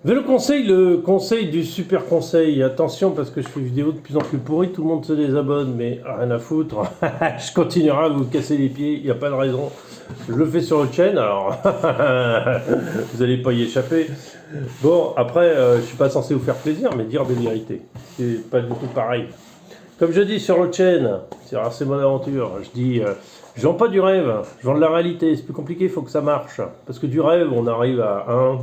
Vélo conseil, le conseil du super conseil. Attention parce que je fais des vidéos de plus en plus pourries, tout le monde se désabonne, mais rien à foutre. Je continuerai à vous casser les pieds, il n'y a pas de raison. Je le fais sur votre chaîne, alors vous n'allez pas y échapper. Bon, après, je suis pas censé vous faire plaisir, mais dire des vérités. C'est pas du tout pareil. Comme je dis sur l'autre chaîne, sur RC Mon Aventure, je dis je vends pas du rêve, je vends de la réalité. C'est plus compliqué, il faut que ça marche. Parce que du rêve, on arrive à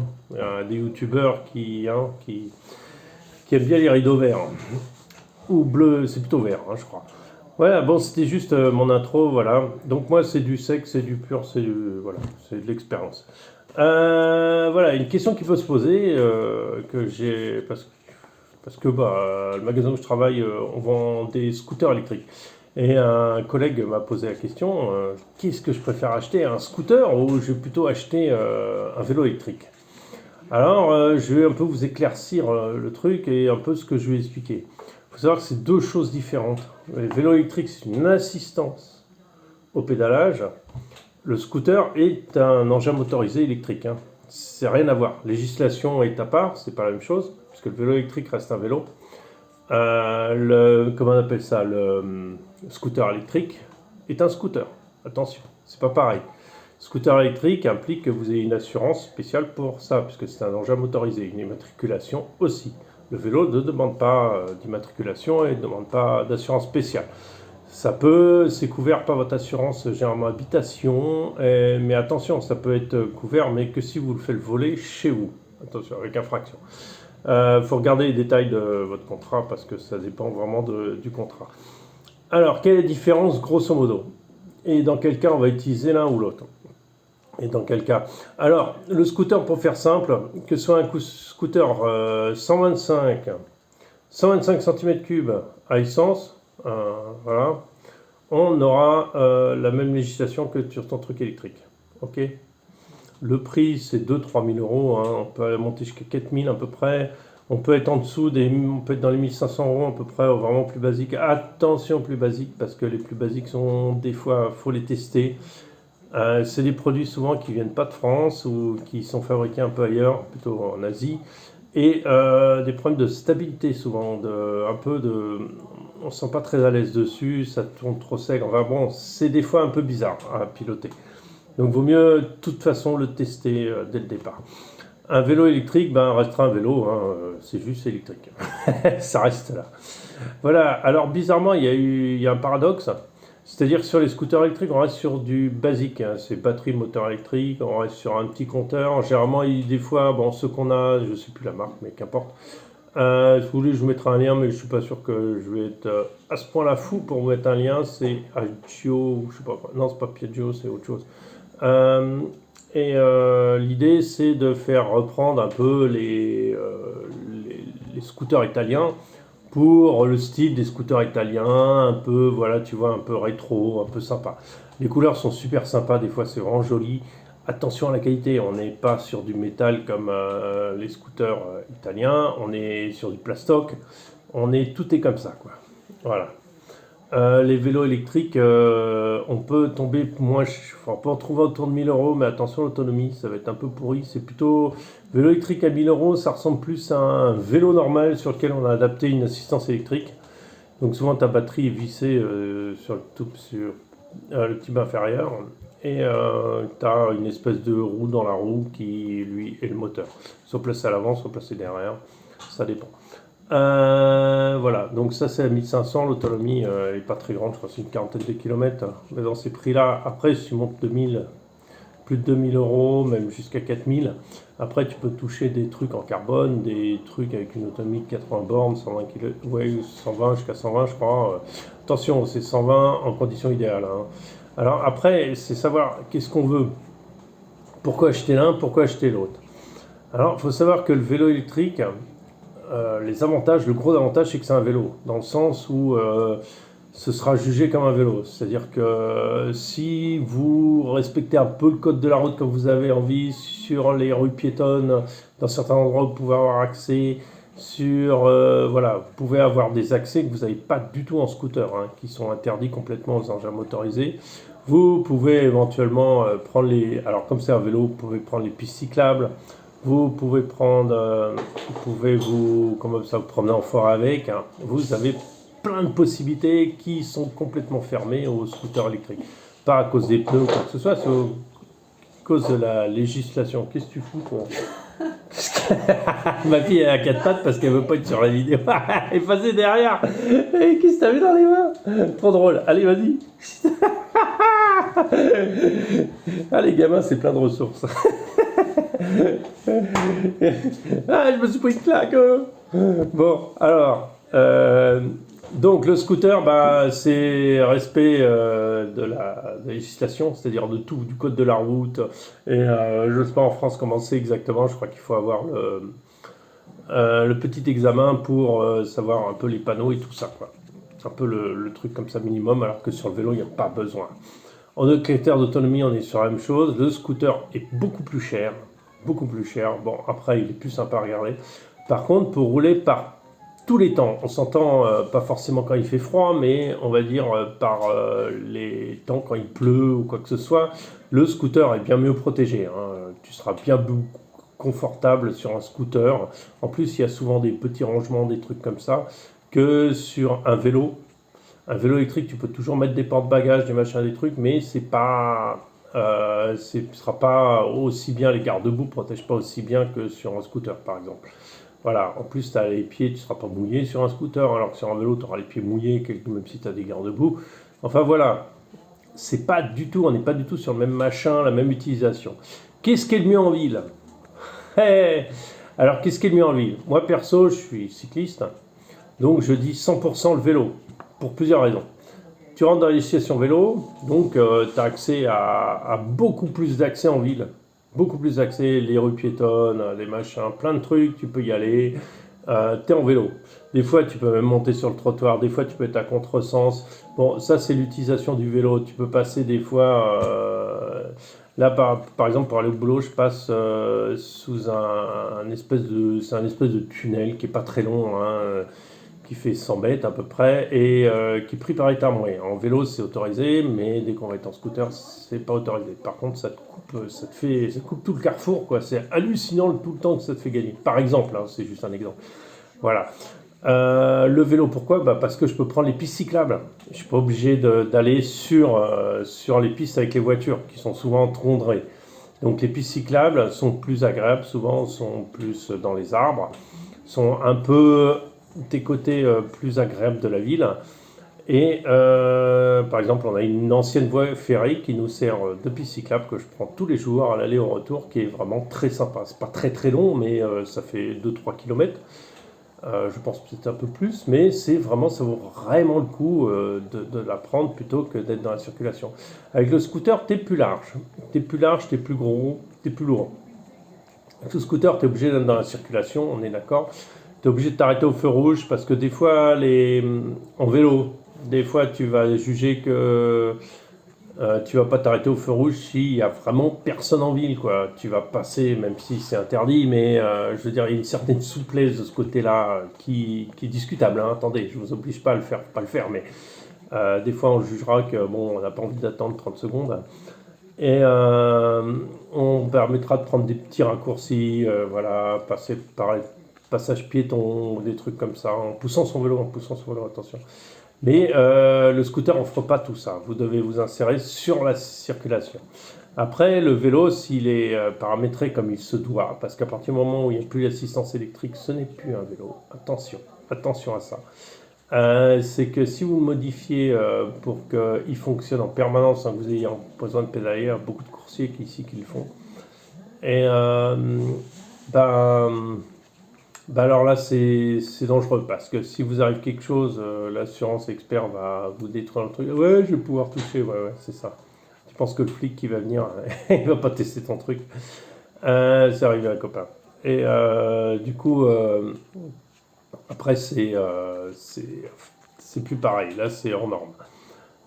des youtubeurs qui aiment bien les rideaux verts. Ou bleus, c'est plutôt vert, je crois. Voilà, bon, c'était juste mon intro, voilà. Donc moi, c'est du sec, c'est du pur, voilà, c'est de l'expérience. Voilà, une question qui peut se poser, que j'ai, parce que le magasin où je travaille, on vend des scooters électriques. Et un collègue m'a posé la question, qu'est-ce que je préfère acheter, un scooter ou je vais plutôt acheter un vélo électrique? Alors, je vais un peu vous éclaircir le truc et un peu ce que je vais expliquer. Il faut savoir que c'est deux choses différentes. Le vélo électrique, c'est une assistance au pédalage. Le scooter est un engin motorisé électrique, hein. C'est rien à voir. Législation est à part, c'est pas la même chose, puisque le vélo électrique reste un vélo. Comment on appelle ça, le scooter électrique est un scooter. Attention, c'est pas pareil. Scooter électrique implique que vous ayez une assurance spéciale pour ça, puisque c'est un engin motorisé, une immatriculation aussi. Le vélo ne demande pas d'immatriculation et ne demande pas d'assurance spéciale. C'est couvert par votre assurance généralement habitation, mais attention, ça peut être couvert, mais que si vous le faites voler chez vous. Attention, avec infraction. Faut regarder les détails de votre contrat parce que ça dépend vraiment du contrat. Alors, quelle est la différence grosso modo? Et dans quel cas on va utiliser l'un ou l'autre? Et dans quel cas? Alors, le scooter, pour faire simple, que ce soit un scooter 125 cm3 à essence, voilà, on aura la même législation que sur ton truc électrique. Ok. Le prix, c'est 2-3 000 euros, hein. On peut monter jusqu'à 4 000 à peu près. On peut être en dessous on peut être dans les 1 500 euros à peu près, vraiment plus basique. Attention, plus basique, parce que les plus basiques sont des fois, faut les tester. C'est des produits souvent qui viennent pas de France ou qui sont fabriqués un peu ailleurs, plutôt en Asie. Et des problèmes de stabilité souvent, on ne se sent pas très à l'aise dessus, ça tourne trop sec. Enfin bon, c'est des fois un peu bizarre à piloter. Donc vaut mieux de toute façon le tester dès le départ. Un vélo électrique, restera un vélo, hein, c'est juste électrique. Ça reste là. Voilà, alors bizarrement, il y a un paradoxe. C'est-à-dire que sur les scooters électriques, on reste sur du basique, hein, c'est batterie, moteur électrique, on reste sur un petit compteur. Généralement, des fois, bon, ceux qu'on a, je ne sais plus la marque, mais qu'importe. Si vous voulez, je vous mettrai un lien, mais je ne suis pas sûr que je vais être à ce point-là fou pour vous mettre un lien. C'est Agio, ou je sais pas, non, c'est pas Piaggio, c'est autre chose. Euh, L'idée, c'est de faire reprendre un peu les scooters italiens pour le style des scooters italiens, un peu, voilà, tu vois, un peu rétro, un peu sympa. Les couleurs sont super sympas, des fois c'est vraiment joli. Attention à la qualité, on n'est pas sur du métal comme les scooters italiens, on est sur du plastoc, tout est comme ça, quoi. Voilà. Les vélos électriques, on peut tomber enfin, on peut en trouver autour de 1000 euros, mais attention l'autonomie, ça va être un peu pourri. C'est plutôt vélo électrique à 1000 euros, ça ressemble plus à un vélo normal sur lequel on a adapté une assistance électrique. Donc souvent ta batterie est vissée sur le tube inférieur et tu as une espèce de roue dans la roue qui lui est le moteur. Soit placé à l'avant, soit placé derrière, ça dépend. Voilà, donc ça c'est à 1500, l'autonomie est pas très grande, je crois que c'est une quarantaine de kilomètres. Mais dans ces prix-là, après si tu montes 2000, plus de 2000 euros, même jusqu'à 4000, après tu peux toucher des trucs en carbone, des trucs avec une autonomie de 80 bornes, 120 km, ouais, 120 jusqu'à 120 je crois. Attention, c'est 120 en conditions idéales, hein. Alors après, c'est savoir qu'est-ce qu'on veut. Pourquoi acheter l'un, pourquoi acheter l'autre. Alors, il faut savoir que le vélo électrique, les avantages, le gros avantage, c'est que c'est un vélo, dans le sens où ce sera jugé comme un vélo. C'est-à-dire que si vous respectez un peu le code de la route comme vous avez envie, sur les rues piétonnes, dans certains endroits vous pouvez avoir accès, voilà, vous pouvez avoir des accès que vous n'avez pas du tout en scooter, hein, qui sont interdits complètement aux engins motorisés. Vous pouvez éventuellement prendre alors comme c'est un vélo, vous pouvez prendre les pistes cyclables, Vous pouvez comme ça, vous promener en forêt avec. Hein. Vous avez plein de possibilités qui sont complètement fermées aux scooters électriques. Pas à cause des pneus ou quoi que ce soit, c'est à cause de la législation. Qu'est-ce que tu fous, toi? Ma fille elle a quatre pattes parce qu'elle veut pas être sur la vidéo. Elle est passée derrière. Et qu'est-ce que t'as vu dans les mains? Trop drôle. Allez, vas-y. Ah, les gamins, c'est plein de ressources. Ah, je me suis pris une claque. Bon, alors, donc le scooter, bah, c'est respect de la législation, c'est-à-dire de tout, du code de la route. Et je ne sais pas en France comment c'est exactement, je crois qu'il faut avoir le petit examen pour savoir un peu les panneaux et tout ça, quoi. C'est un peu le truc comme ça minimum, alors que sur le vélo, il n'y a pas besoin. En critères d'autonomie, on est sur la même chose. Le scooter est beaucoup plus cher. Beaucoup plus cher. Bon, après, il est plus sympa à regarder. Par contre, pour rouler par tous les temps, on s'entend pas forcément quand il fait froid, mais on va dire par les temps quand il pleut ou quoi que ce soit, le scooter est bien mieux protégé. Hein. Tu seras bien plus confortable sur un scooter. En plus, il y a souvent des petits rangements, des trucs comme ça, que sur un vélo. Un vélo électrique, tu peux toujours mettre des porte-bagages, des machins, des trucs, mais c'est pas, ce sera pas aussi bien, les garde-boue ne protègent pas aussi bien que sur un scooter, par exemple. Voilà, en plus, tu as les pieds, tu ne seras pas mouillé sur un scooter, alors que sur un vélo, tu auras les pieds mouillés, même si tu as des garde-boue. Enfin voilà, c'est pas du tout, on n'est pas du tout sur le même machin, la même utilisation. Qu'est-ce qui est le mieux en ville? Hey. Alors, qu'est-ce qui est le mieux en ville? Moi, perso, je suis cycliste, donc je dis 100% le vélo, pour plusieurs raisons. Tu rentres dans les stations vélo, donc tu as accès à beaucoup plus d'accès en ville. Beaucoup plus d'accès, les rues piétonnes, les machins, plein de trucs, tu peux y aller. Tu es en vélo. Des fois, tu peux même monter sur le trottoir, des fois, tu peux être à contresens. Bon, ça, c'est l'utilisation du vélo. Tu peux passer des fois. Là, par exemple, pour aller au boulot, je passe sous c'est un espèce de tunnel qui est pas très long, hein, qui fait 100 mètres à peu près et qui est pris par les tramways. En vélo, c'est autorisé, mais dès qu'on va être en scooter, c'est pas autorisé. Par contre, ça te coupe tout le carrefour, quoi. C'est hallucinant tout le temps que ça te fait gagner. Par exemple, hein, c'est juste un exemple. Voilà. Le vélo, pourquoi? Bah, parce que je peux prendre les pistes cyclables. Je suis pas obligé d'aller sur les pistes avec les voitures, qui sont souvent trondrées. Donc les pistes cyclables sont plus agréables, souvent sont plus dans les arbres, sont un peu des côtés plus agréables de la ville. Et par exemple, on a une ancienne voie ferrée qui nous sert de piste cyclable que je prends tous les jours à l'aller au retour, qui est vraiment très sympa. C'est pas très très long, mais ça fait 2-3 km. Je pense peut-être un peu plus, mais ça vaut vraiment le coup de la prendre plutôt que d'être dans la circulation. Avec le scooter, t'es plus large. T'es plus large, t'es plus gros, t'es plus lourd. Avec le scooter, t'es obligé d'être dans la circulation, on est d'accord. T'es obligé de t'arrêter au feu rouge parce que des fois, en vélo, des fois tu vas juger que tu vas pas t'arrêter au feu rouge s'il y a vraiment personne en ville, quoi. Tu vas passer, même si c'est interdit, mais je veux dire, il y a une certaine souplesse de ce côté-là qui est discutable. Hein. Attendez, je vous oblige pas à pas le faire, mais des fois on jugera que bon, on n'a pas envie d'attendre 30 secondes. Et on permettra de prendre des petits raccourcis, voilà, passer par les passages piétons, des trucs comme ça, en poussant son vélo, attention. Mais le scooter n'offre pas tout ça. Vous devez vous insérer sur la circulation. Après, le vélo, s'il est paramétré comme il se doit, parce qu'à partir du moment où il n'y a plus l'assistance électrique, ce n'est plus un vélo. Attention à ça. C'est que si vous le modifiez pour qu'il fonctionne en permanence sans que vous ayez besoin de pédaler, il y a beaucoup de coursiers ici qui le font. Et alors là, c'est dangereux parce que si vous arrive quelque chose, l'assurance expert va vous détruire le truc. Ouais, je vais pouvoir toucher. Ouais, c'est ça. Tu penses que le flic qui va venir, il va pas tester ton truc. C'est arrivé à un copain. Et du coup, après, c'est plus pareil. Là, c'est hors norme.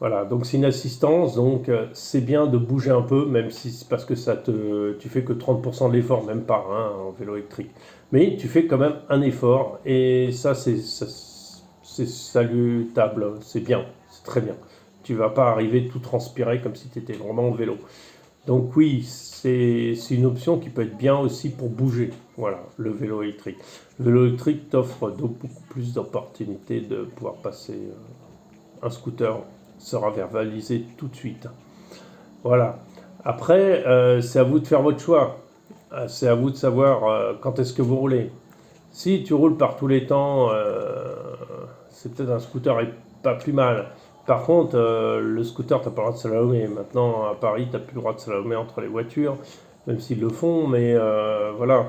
Voilà, donc c'est une assistance, donc c'est bien de bouger un peu, même si c'est parce que tu fais que 30% de l'effort, même pas, hein, en vélo électrique. Mais tu fais quand même un effort, et c'est salutable, c'est bien, c'est très bien. Tu vas pas arriver tout transpiré comme si tu étais vraiment en vélo. Donc oui, c'est une option qui peut être bien aussi pour bouger. Voilà, le vélo électrique. Le vélo électrique t'offre beaucoup plus d'opportunités de pouvoir passer. Un scooter sera verbalisé tout de suite. Voilà. Après, c'est à vous de faire votre choix. C'est à vous de savoir quand est-ce que vous roulez. Si tu roules par tous les temps, c'est peut-être un scooter et pas plus mal. Par contre, le scooter, tu n'as pas le droit de slalomer. Maintenant, à Paris, tu n'as plus le droit de slalomer entre les voitures, même s'ils le font, mais voilà,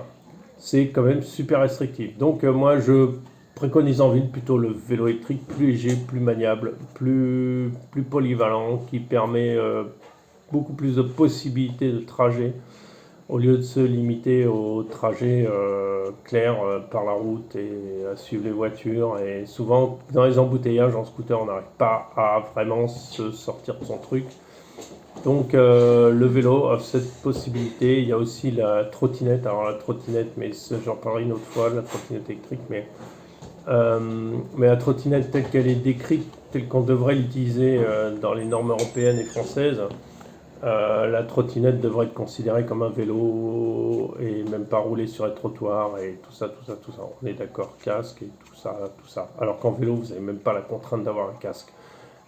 c'est quand même super restrictif. Donc, moi, je préconise en ville plutôt le vélo électrique plus léger, plus maniable, plus polyvalent, qui permet beaucoup plus de possibilités de trajet au lieu de se limiter au trajet clair par la route et à suivre les voitures. Et souvent, dans les embouteillages en scooter, on n'arrive pas à vraiment se sortir de son truc. Donc le vélo offre cette possibilité. Il y a aussi la trottinette. Alors la trottinette, mais j'en parlerai une autre fois, la trottinette électrique. Mais la trottinette telle qu'elle est décrite, telle qu'on devrait l'utiliser dans les normes européennes et françaises, la trottinette devrait être considérée comme un vélo et même pas rouler sur les trottoirs et tout ça, tout ça, tout ça. On est d'accord, casque et tout ça, tout ça. Alors qu'en vélo, vous n'avez même pas la contrainte d'avoir un casque,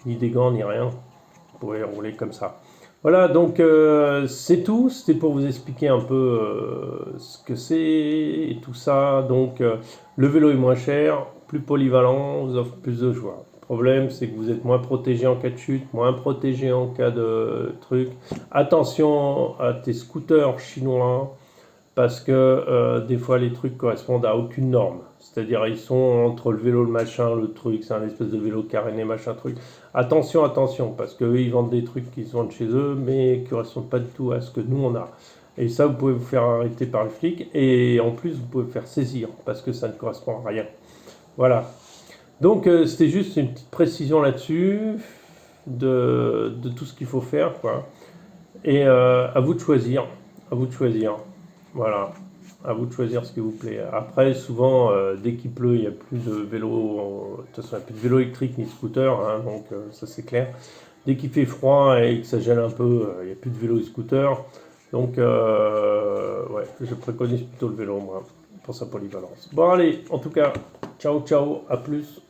ni des gants, ni rien. Vous pouvez rouler comme ça. Voilà, donc c'est tout. C'était pour vous expliquer un peu ce que c'est et tout ça. Donc le vélo est moins cher, plus polyvalent, vous offre plus de choix. Le problème, c'est que vous êtes moins protégé en cas de chute, moins protégé en cas de truc. Attention à tes scooters chinois, parce que des fois les trucs correspondent à aucune norme. C'est-à-dire ils sont entre le vélo, le machin, le truc, c'est un espèce de vélo caréné, machin truc. Attention, attention, parce qu'eux ils vendent des trucs qui sont de chez eux, mais qui ne correspondent pas du tout à ce que nous on a. Et ça, vous pouvez vous faire arrêter par le flic, et en plus vous pouvez vous faire saisir, parce que ça ne correspond à rien. Voilà. Donc c'était juste une petite précision là-dessus, de tout ce qu'il faut faire, quoi. Et à vous de choisir, à vous de choisir. Voilà, à vous de choisir ce qui vous plaît. Après, souvent, dès qu'il pleut, il n'y a plus de vélo, de toute façon, il n'y a plus de vélo électrique ni de scooter, hein, donc ça c'est clair. Dès qu'il fait froid et que ça gèle un peu, il n'y a plus de vélo et scooter. Donc, ouais, je préconise plutôt le vélo, moi, pour sa polyvalence. Bon, allez, en tout cas, ciao, ciao, à plus.